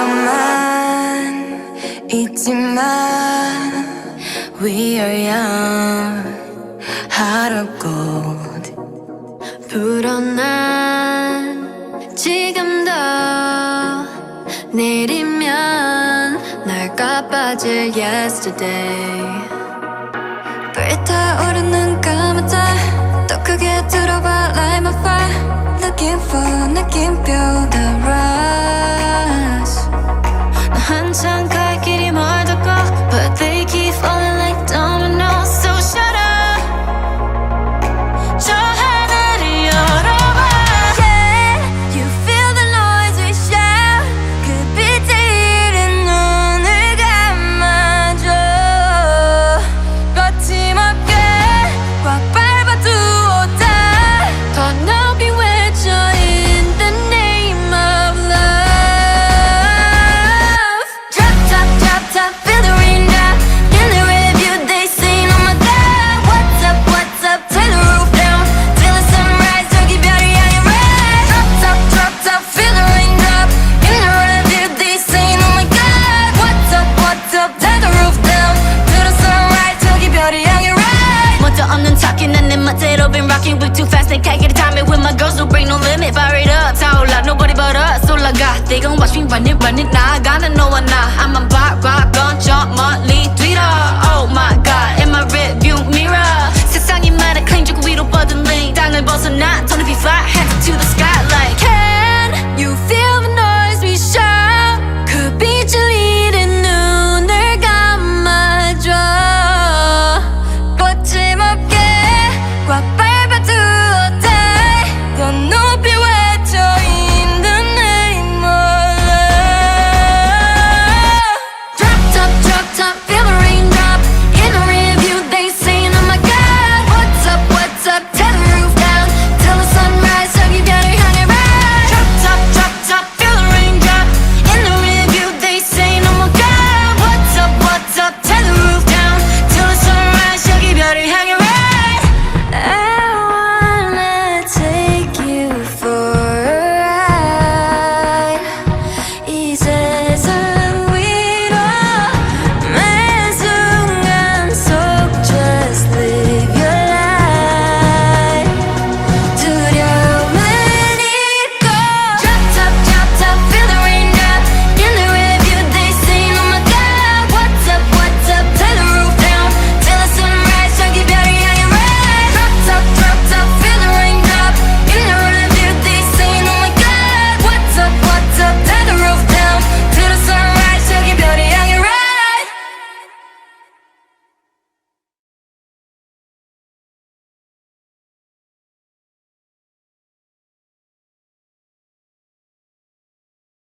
것만 있지만 We are young heart of gold 불어난 지금도 내리면 날까 빠질 yesterday 불타오르는 까맣다 더 크게 들어봐 like my fire Looking for 느낌표 the rush 나 한참 갈 길이 멀다고 But they keep falling like dominoes So shut up 저 하늘을 열어봐 Yeah, you feel the noise we shout 그 빛에 이른 눈을 감아줘 거침없게 꽉 밟아두었다 더 높이 외쳐 In the name of love Drop top, drop top, feel the rain drop In the review they say oh my god What's up, turn the roof down Till the sunrise, 저기 별이 향해 rise Drop top, feel the rain drop In the review they say oh my god What's up, turn the roof down Till the sunrise, 저기 별이 향해 rise 먼저 없는 talking 난 내 멋대로 been rocking We're too fast, 내 칼길이 time with my girls who bring no limit Fire it up, 타올라 nobody but us 올라가 They gon' watch me run it 나아가는 너와 나 I'm a rock on 저 멀리 뛰어 Oh my god